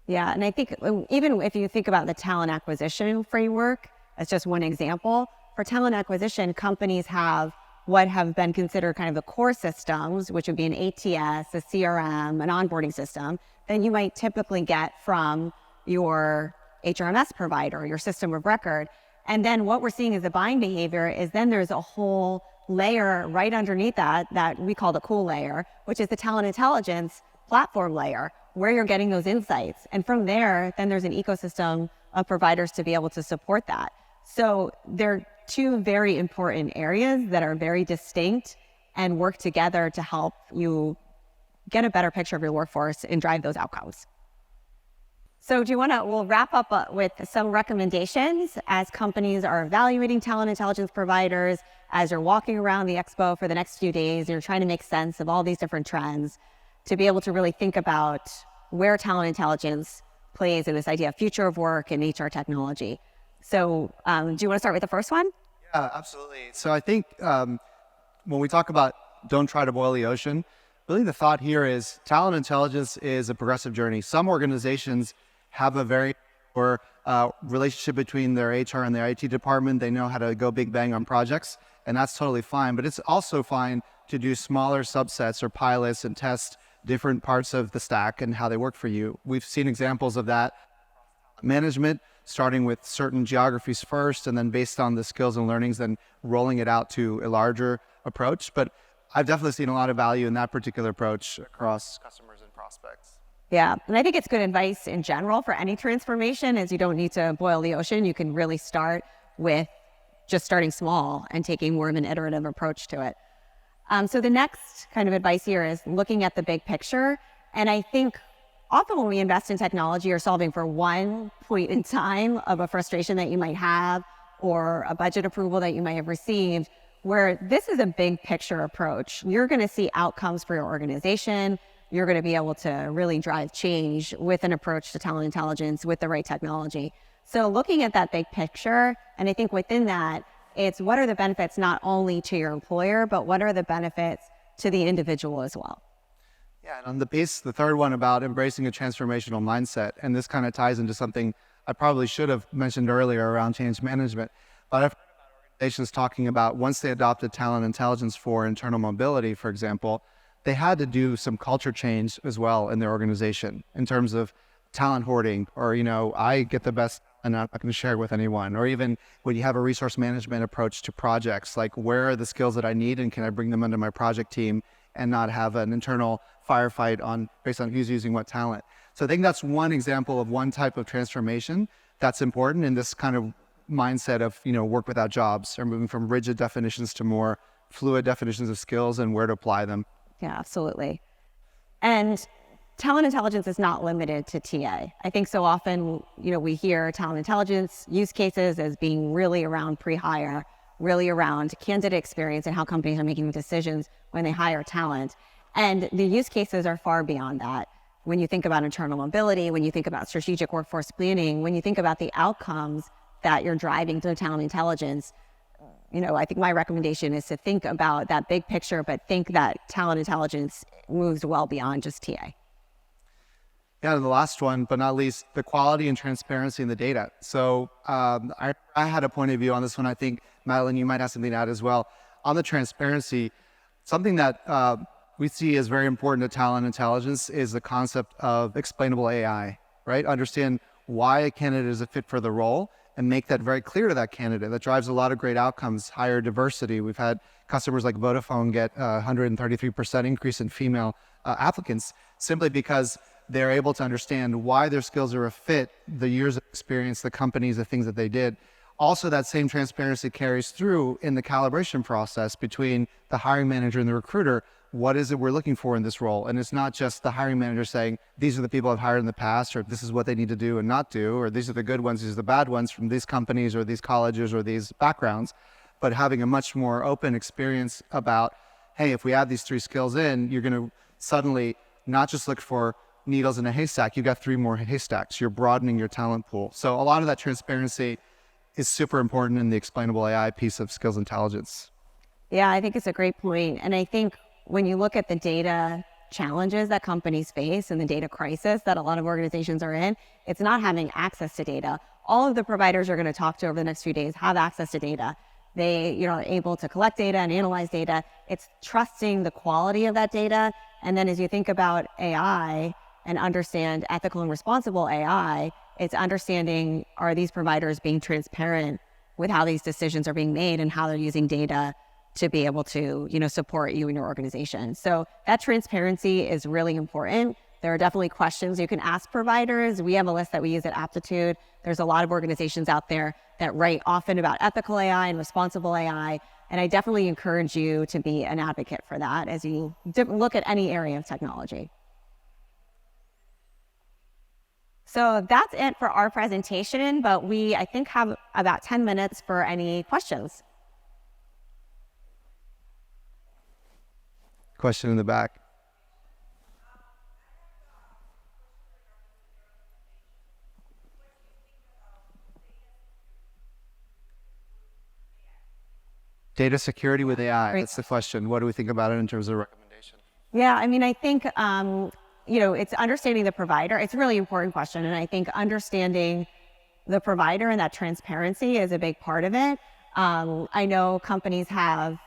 Yeah, and I think even if you think about the talent acquisition framework as just one example, for talent acquisition, companies have what have been considered kind of the core systems, which would be an ATS, a CRM, an onboarding system, that you might typically get from your HRMS provider, your system of record. And then what we're seeing as a buying behavior is then there's a whole layer right underneath that we call the cool layer, which is the talent intelligence platform layer, where you're getting those insights. And from there, then there's an ecosystem of providers to be able to support that. So they're two very important areas that are very distinct and work together to help you get a better picture of your workforce and drive those outcomes. So we'll wrap up with some recommendations as companies are evaluating talent intelligence providers, as you're walking around the expo for the next few days, you're trying to make sense of all these different trends, to be able to really think about where talent intelligence plays in this idea of future of work and HR technology. So do you want to start with the first one? Yeah, absolutely. So I think when we talk about don't try to boil the ocean, really the thought here is talent intelligence is a progressive journey. Some organizations have a very relationship between their HR and their IT department. They know how to go big bang on projects, and that's totally fine. But it's also fine to do smaller subsets or pilots and test different parts of the stack and how they work for you. We've seen examples of that management, starting with certain geographies first, and then based on the skills and learnings, then rolling it out to a larger approach. But I've definitely seen a lot of value in that particular approach across customers and prospects. Yeah, and I think it's good advice in general for any transformation, is you don't need to boil the ocean. You can really start with just starting small and taking more of an iterative approach to it. So the next kind of advice here is looking at the big picture. And I think often when we invest in technology, you're solving for one point in time of a frustration that you might have or a budget approval that you might have received, where this is a big picture approach. You're going to see outcomes for your organization. You're going to be able to really drive change with an approach to talent intelligence with the right technology. So looking at that big picture, and I think within that, it's what are the benefits not only to your employer, but what are the benefits to the individual as well? Yeah, and on the piece, the third one about embracing a transformational mindset, and this kind of ties into something I probably should have mentioned earlier around change management, but I've heard about organizations talking about once they adopted talent intelligence for internal mobility, for example, they had to do some culture change as well in their organization in terms of talent hoarding, or, I get the best and I'm not going to share it with anyone. Or even when you have a resource management approach to projects, like where are the skills that I need and can I bring them into my project team and not have an internal firefight based on who's using what talent. So I think that's one example of one type of transformation that's important in this kind of mindset of, work without jobs, or moving from rigid definitions to more fluid definitions of skills and where to apply them. Yeah, absolutely. And talent intelligence is not limited to TA. I think so often, we hear talent intelligence use cases as being really around pre-hire, really around candidate experience and how companies are making decisions when they hire talent. And the use cases are far beyond that. When you think about internal mobility, when you think about strategic workforce planning, when you think about the outcomes that you're driving through talent intelligence, I think my recommendation is to think about that big picture, but think that talent intelligence moves well beyond just TA. Yeah, and the last one, but not least, the quality and transparency in the data. So I had a point of view on this one. I think, Madeline, you might have something to add as well. On the transparency, something that we see as very important to talent intelligence is the concept of explainable AI, right? Understand why a candidate is a fit for the role and make that very clear to that candidate. That drives a lot of great outcomes, higher diversity. We've had customers like Vodafone get 133% increase in female applicants simply because they're able to understand why their skills are a fit, the years of experience, the companies, the things that they did. Also, that same transparency carries through in the calibration process between the hiring manager and the recruiter. What is it we're looking for in this role? And it's not just the hiring manager saying, these are the people I've hired in the past, or this is what they need to do and not do, or these are the good ones, these are the bad ones from these companies or these colleges or these backgrounds, but having a much more open experience about, hey, if we add these 3 skills in, you're going to suddenly not just look for needles in a haystack, you've got 3 more haystacks. You're broadening your talent pool. So a lot of that transparency is super important in the explainable AI piece of skills intelligence. Yeah, I think it's a great point. And I think when you look at the data challenges that companies face and the data crisis that a lot of organizations are in, it's not having access to data. All of the providers you're going to talk to over the next few days have access to data. They are able to collect data and analyze data. It's trusting the quality of that data. And then as you think about AI and understand ethical and responsible AI, it's understanding, are these providers being transparent with how these decisions are being made and how they're using data to be able to, support you and your organization. So that transparency is really important. There are definitely questions you can ask providers. We have a list that we use at Aptitude. There's a lot of organizations out there that write often about ethical AI and responsible AI. And I definitely encourage you to be an advocate for that as you look at any area of technology. So that's it for our presentation, but we, I think, have about 10 minutes for any questions. Question in the back. Data security with AI, that's the question. What do we think about it in terms of recommendation? Yeah, I think, it's understanding the provider. It's a really important question. And I think understanding the provider and that transparency is a big part of it. I know companies have,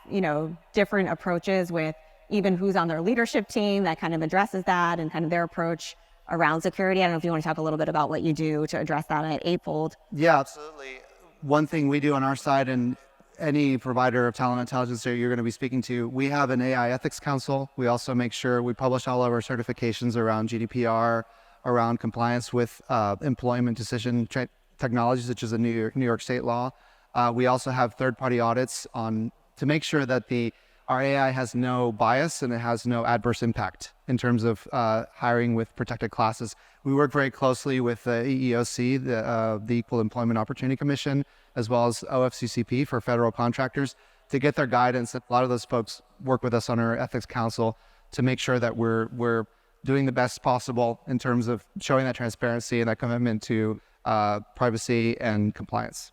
different approaches with even who's on their leadership team that kind of addresses that and kind of their approach around security. I don't know if you want to talk a little bit about what you do to address that at Eightfold. Yeah, absolutely. One thing we do on our side, and any provider of talent intelligence that you're going to be speaking to, we have an AI ethics council. We also make sure we publish all of our certifications around GDPR, around compliance with employment decision technologies, which is a New York State law. We also have third-party audits to make sure that the our AI has no bias and it has no adverse impact in terms of hiring with protected classes. We work very closely with the EEOC, the Equal Employment Opportunity Commission, as well as OFCCP for federal contractors to get their guidance. A lot of those folks work with us on our ethics council to make sure that we're doing the best possible in terms of showing that transparency and that commitment to privacy and compliance.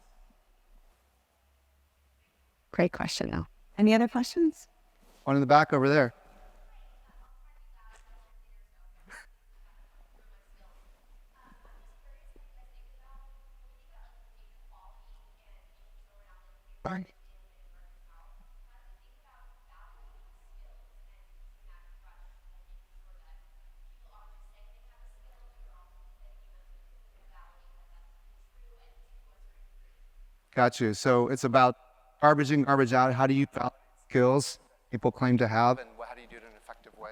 Great question, though. Any other questions? One in the back over there. Got you. So it's about garbage in, garbage out. How do you validate skills people claim to have, and how do you do it in an effective way?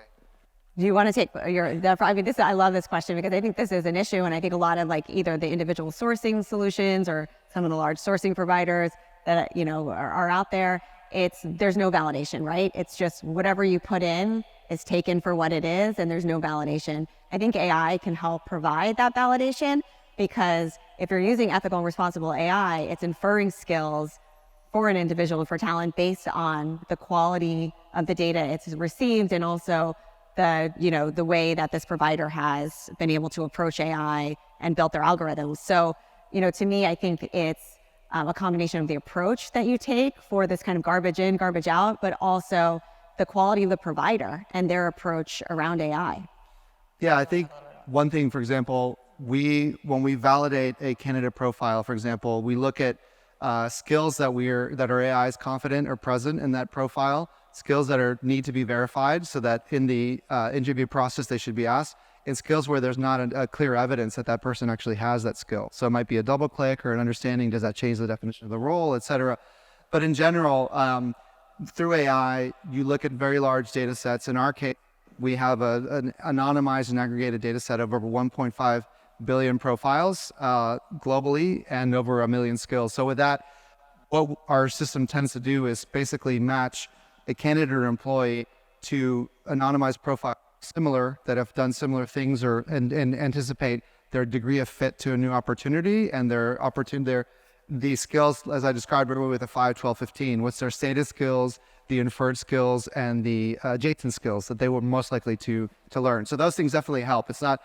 Do you want to take I mean, I love this question because I think this is an issue, and I think a lot of either the individual sourcing solutions or some of the large sourcing providers that are out there, there's no validation, right? It's just whatever you put in is taken for what it is, and there's no validation. I think AI can help provide that validation because if you're using ethical and responsible AI, it's inferring skills for an individual, for talent, based on the quality of the data it's received, and also the way that this provider has been able to approach AI and built their algorithms. So, to me, I think it's a combination of the approach that you take for this kind of garbage in, garbage out, but also the quality of the provider and their approach around AI. Yeah, I think one thing, for example, when we validate a candidate profile, for example, we look at skills that our AI is confident are present in that profile, skills that need to be verified so that in the interview process they should be asked, and skills where there's not a clear evidence that person actually has that skill. So it might be a double click or an understanding, does that change the definition of the role, et cetera. But in general, through AI, you look at very large data sets. In our case, we have an anonymized and aggregated data set of over 1.5 billion profiles globally and over 1 million skills. So with that, what our system tends to do is basically match a candidate or employee to anonymized profiles similar that have done similar things and anticipate their degree of fit to a new opportunity and the skills, as I described earlier with the 5, 12, 15. What's their stated skills, the inferred skills, and the adjacent skills that they were most likely to learn. So those things definitely help. It's not,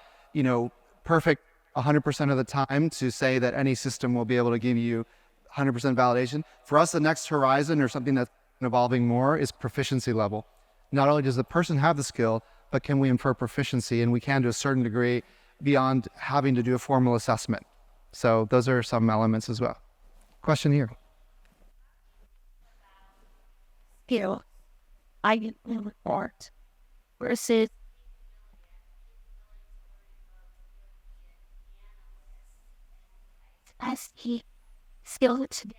perfect 100% of the time to say that any system will be able to give you 100% validation. For us, the next horizon or something that's evolving more is proficiency level. Not only does the person have the skill, but can we infer proficiency? And we can to a certain degree beyond having to do a formal assessment. So those are some elements as well. Question here. I get the report versus as he skill today.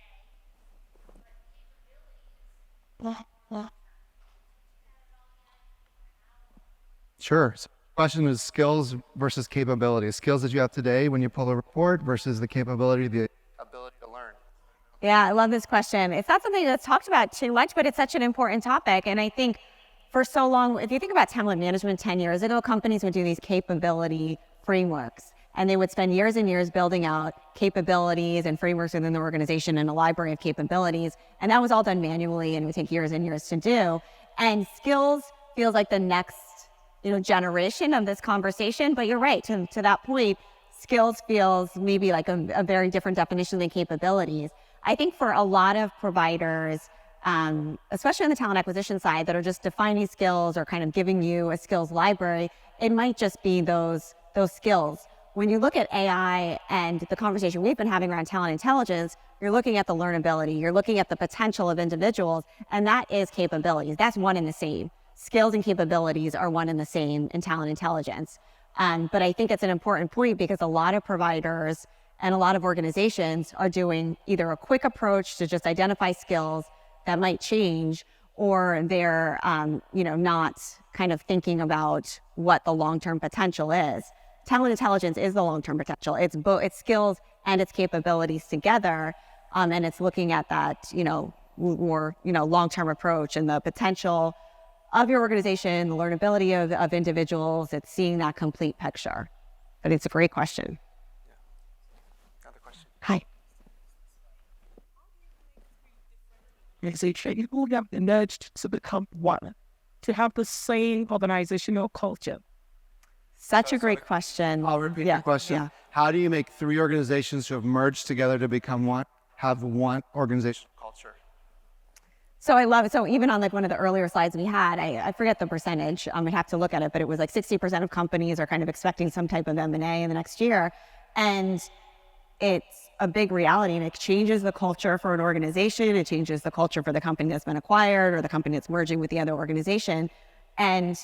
Sure. So the question is skills versus capabilities. Skills that you have today when you pull a report versus the capability, the ability to learn. Yeah, I love this question. It's not something that's talked about too much, but it's such an important topic. And I think for so long, if you think about talent management 10 years ago, companies would do these capability frameworks, and they would spend years and years building out capabilities and frameworks within the organization and a library of capabilities. And that was all done manually and it would take years and years to do. And skills feels like the next generation of this conversation. But you're right, to that point, skills feels maybe like a very different definition than capabilities. I think for a lot of providers, especially on the talent acquisition side, that are just defining skills or kind of giving you a skills library, it might just be those skills. When you look at AI and the conversation we've been having around talent intelligence, you're looking at the learnability, you're looking at the potential of individuals, and that is capabilities. That's one and the same. Skills and capabilities are one and the same in talent intelligence. But I think it's an important point because a lot of providers and a lot of organizations are doing either a quick approach to just identify skills that might change, or they're, not kind of thinking about what the long-term potential is. Talent intelligence is the long-term potential. It's both its skills and its capabilities together, and it's looking at that, more, long-term approach and the potential of your organization, the learnability of individuals. It's seeing that complete picture. But it's a great question. Another question. Hi. Is a people have the nudge to become one, to have the same organizational culture. Such a great question. I'll repeat the question. Yeah. How do you make three organizations who have merged together to become one, have one organizational culture? So I love it. So even on one of the earlier slides we had, I forget the percentage. I'd have to look at it, but it was 60% of companies are kind of expecting some type of M&A in the next year. And it's a big reality, and it changes the culture for an organization. It changes the culture for the company that's been acquired or the company that's merging with the other organization. And,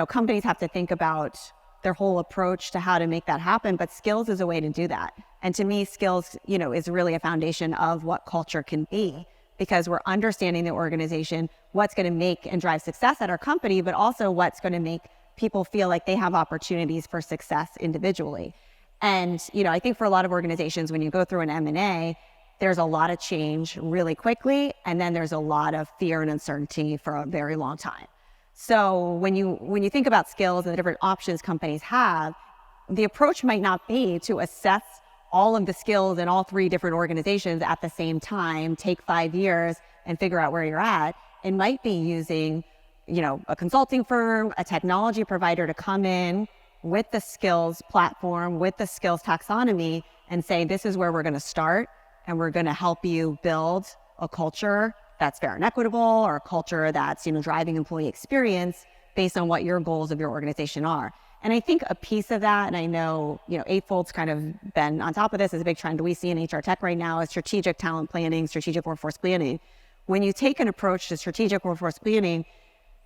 companies have to think about their whole approach to how to make that happen, but skills is a way to do that. And to me, skills, is really a foundation of what culture can be, because we're understanding the organization, what's going to make and drive success at our company, but also what's going to make people feel like they have opportunities for success individually. And, I think for a lot of organizations, when you go through an M&A, there's a lot of change really quickly, and then there's a lot of fear and uncertainty for a very long time. So when you think about skills and the different options companies have, the approach might not be to assess all of the skills in all three different organizations at the same time, take 5 years and figure out where you're at. It might be using, a consulting firm, a technology provider to come in with the skills platform, with the skills taxonomy, and say, this is where we're going to start, and we're going to help you build a culture that's fair and equitable, or a culture that's, driving employee experience based on what your goals of your organization are. And I think a piece of that, and I know, Eightfold's kind of been on top of this, is a big trend we see in HR tech right now, is strategic talent planning, strategic workforce planning. When you take an approach to strategic workforce planning,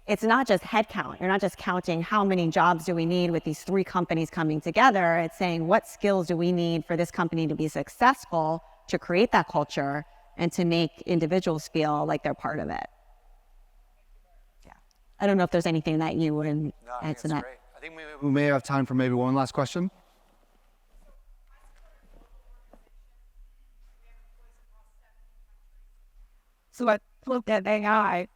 it's not just headcount. You're not just counting how many jobs do we need with these three companies coming together. It's saying, what skills do we need for this company to be successful, to create that culture, and to make individuals feel like they're part of it. Yeah. I don't know if there's anything that you would add to that. Great. I think we may have time for maybe one last question. So I looked at AI.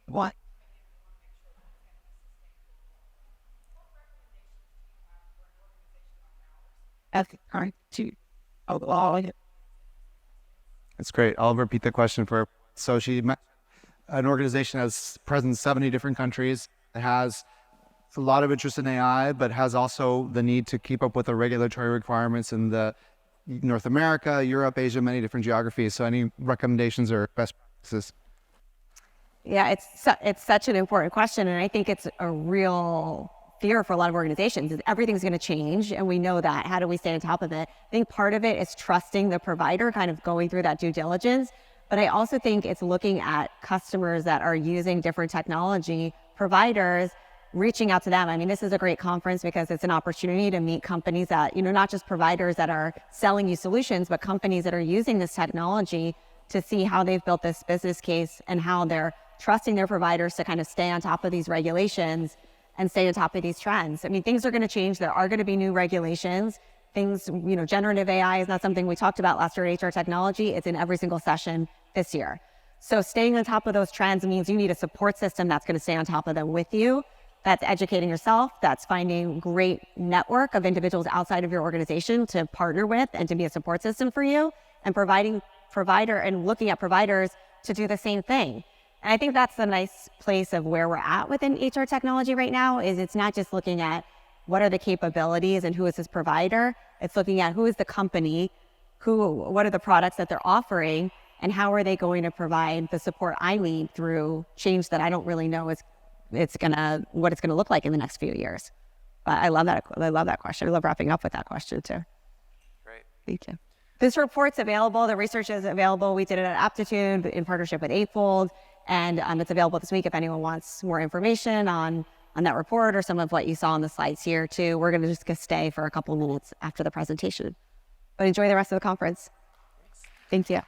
What? That's great. I'll repeat the question for. So an organization has presence in 70 different countries. It has a lot of interest in AI, but has also the need to keep up with the regulatory requirements in the North America, Europe, Asia, many different geographies. So any recommendations or best practices? Yeah, it's such an important question, and I think it's a real fear for a lot of organizations. Is everything's going to change, and we know that. How do we stay on top of it? I think part of it is trusting the provider, kind of going through that due diligence. But I also think it's looking at customers that are using different technology providers, reaching out to them. I mean, this is a great conference because it's an opportunity to meet companies that, not just providers that are selling you solutions, but companies that are using this technology to see how they've built this business case and how they're trusting their providers to kind of stay on top of these regulations and stay on top of these trends. I mean, things are going to change. There are going to be new regulations. Things, generative AI is not something we talked about last year at HR Technology. It's in every single session this year. So staying on top of those trends means you need a support system that's going to stay on top of them with you, that's educating yourself, that's finding great network of individuals outside of your organization to partner with and to be a support system for you, and providing provider and looking at providers to do the same thing. And I think that's the nice place of where we're at within HR Technology right now, is it's not just looking at what are the capabilities and who is this provider. It's looking at who is the company, what are the products that they're offering, and how are they going to provide the support I need through change that I don't really know what it's gonna look like in the next few years. But I love that question. I love wrapping up with that question too. Great. Thank you. This report's available. The research is available. We did it at Aptitude in partnership with Eightfold, and it's available this week if anyone wants more information on that report or some of what you saw on the slides here too. We're going to just stay for a couple of minutes after the presentation. But enjoy the rest of the conference. Thank you.